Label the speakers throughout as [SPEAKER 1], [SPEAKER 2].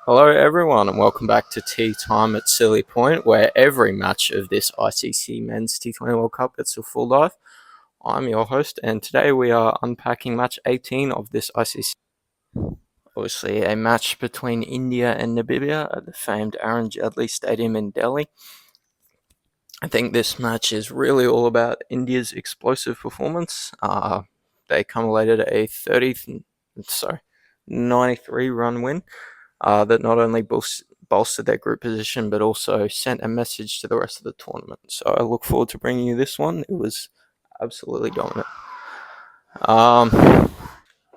[SPEAKER 1] Hello, everyone, and welcome back to Tea Time at Silly Point, where every match of this ICC Men's T20 World Cup gets a full dive. I'm your host, and today we are unpacking match 18 of this ICC. Obviously, a match between India and Namibia at the famed Arun Jaitley Stadium in Delhi. I think this match is really all about India's explosive performance. They accumulated a 93 run win that not only bolstered their group position but also sent a message to the rest of the tournament. So I look forward to bringing you this one. It was absolutely dominant.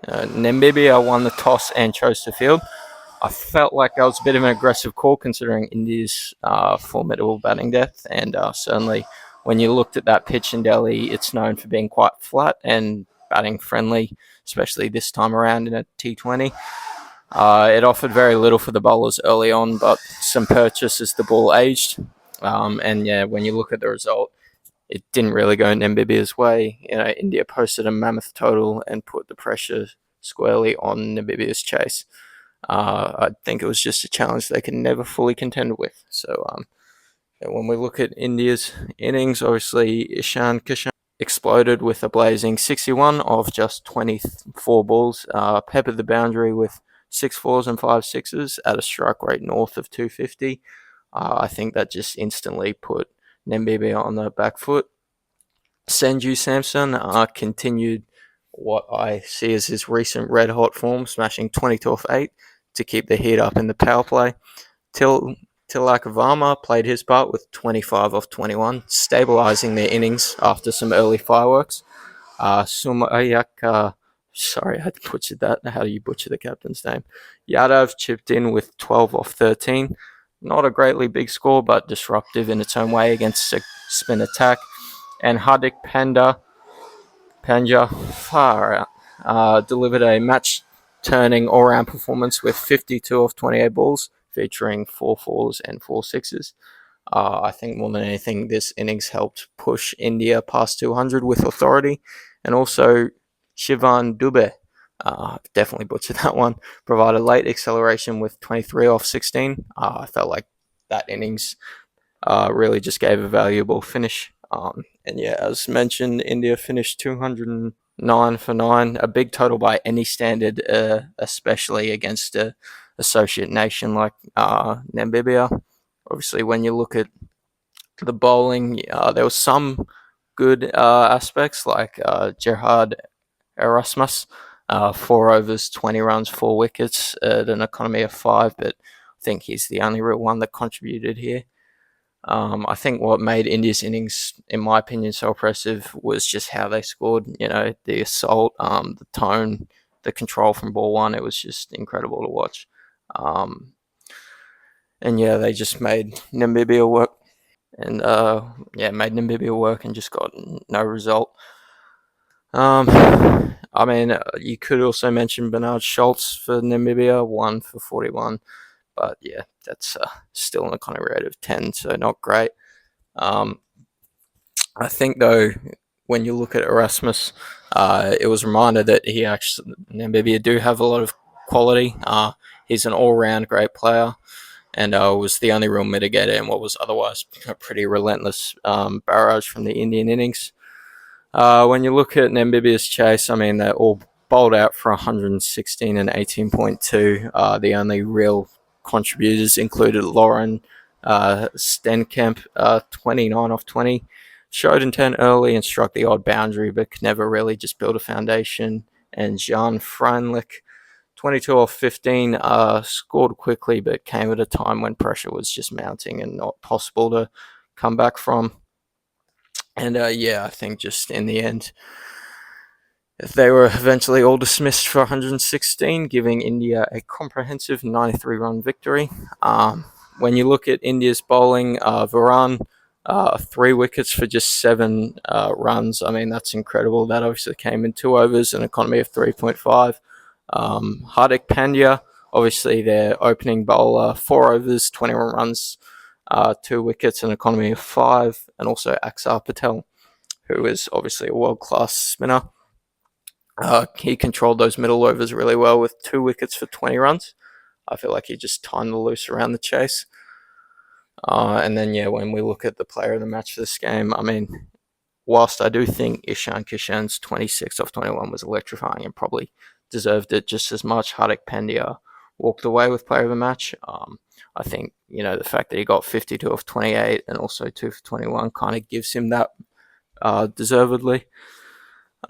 [SPEAKER 1] Namibia won the toss and chose to field. I felt like that was a bit of an aggressive call considering India's formidable batting depth, and certainly when you looked at that pitch in Delhi, it's known for being quite flat and batting friendly, especially this time around in a T20. It offered very little for the bowlers early on, but some purchase as the ball aged. And yeah, when you look at the result, it didn't really go Namibia's way. India posted a mammoth total and put the pressure squarely on Namibia's chase. I think it was just a challenge they could never fully contend with. So when we look at India's innings, obviously Ishan Kishan exploded with a blazing 61 of just 24 balls, peppered the boundary with 6 fours and 5 sixes at a strike rate north of 250. I think that just instantly put Namibia on the back foot. Sanju Samson continued what I see as his recent red hot form, smashing 22 off 8 to keep the heat up in the power play. Tilak Varma played his part with 25 off 21, stabilising their innings after some early fireworks. Sumayak, sorry, I butchered that. How do you butcher the captain's name? Yadav chipped in with 12 off 13. Not a greatly big score, but disruptive in its own way against a spin attack. And Hardik Pandya far out, delivered a match-turning all-round performance with 52 off 28 balls, featuring 4 fours and 4 sixes. I think more than anything, this innings helped push India past 200 with authority, and also Shivan Dubey, definitely butchered that one, provided late acceleration with 23 off 16. I felt like that innings really just gave a valuable finish. And yeah, as mentioned, India finished 209 for 9, a big total by any standard, especially against an associate nation like Namibia. Obviously, when you look at the bowling, there was some good aspects like Gerhard Erasmus, 4 overs, 20 runs, 4 wickets at an economy of 5, but I think he's the only real one that contributed here. I think what made India's innings, in my opinion, so impressive was just how they scored. The assault, the tone, the control from ball one. It was just incredible to watch. And yeah, they just made Namibia work. And made Namibia work and just got no result. I mean, you could also mention Bernard Schultz for Namibia, 1 for 41. But yeah, that's still an economy rate of 10, so not great. I think, though, when you look at Erasmus, it was a reminder that Namibia do have a lot of quality. He's an all-round great player, and was the only real mitigator in what was otherwise a pretty relentless barrage from the Indian innings. When you look at Namibia's chase, I mean, they're all bowled out for 116 and 18.2. The only real contributors included Lauren Stenkamp, 29 off 20. Showed intent early and struck the odd boundary, but could never really just build a foundation. And Jan Freinlich, 22 off 15, scored quickly, but came at a time when pressure was just mounting and not possible to come back from. And I think just in the end, they were eventually all dismissed for 116, giving India a comprehensive 93-run victory. When you look at India's bowling, Varan, 3 wickets for just 7 runs. I mean, that's incredible. That obviously came in 2 overs, an economy of 3.5. Hardik Pandya, obviously their opening bowler, 4 overs, 21 runs, 2 wickets, an economy of 5. And also Axar Patel, who is obviously a world-class spinner. He controlled those middle overs really well with 2 wickets for 20 runs. I feel like he just timed the loose around the chase. And then, yeah, when we look at the player of the match for this game, I mean, whilst I do think Ishan Kishan's 26 off 21 was electrifying and probably deserved it just as much, Hardik Pandya walked away with player of the match. I think, the fact that he got 52 off 28 and also 2 for 21 kind of gives him that deservedly.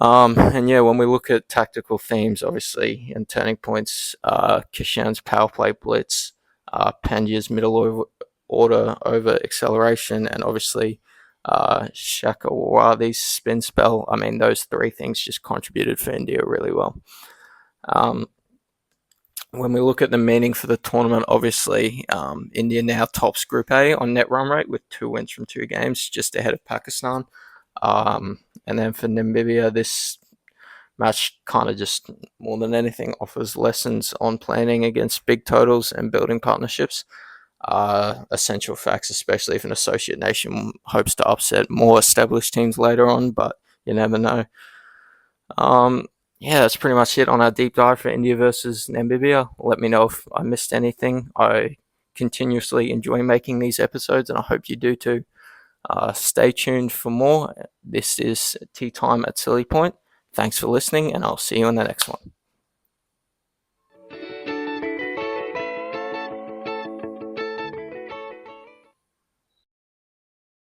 [SPEAKER 1] And yeah, when we look at tactical themes, obviously, and turning points, Kishan's power play blitz, Pandya's middle order over acceleration, and obviously Shakawardi's spin spell. I mean, those three things just contributed for India really well. When we look at the meaning for the tournament, obviously, India now tops Group A on net run rate with 2 wins from 2 games, just ahead of Pakistan. And then for Namibia, this match kind of just more than anything offers lessons on planning against big totals and building partnerships. Essential facts, especially if an associate nation hopes to upset more established teams later on, but you never know. Yeah, that's pretty much it on our deep dive for India versus Namibia. Let me know if I missed anything. I continuously enjoy making these episodes, and I hope you do too. Stay tuned for more. This is Tea Time at Silly Point. Thanks for listening, and I'll see you in the next one.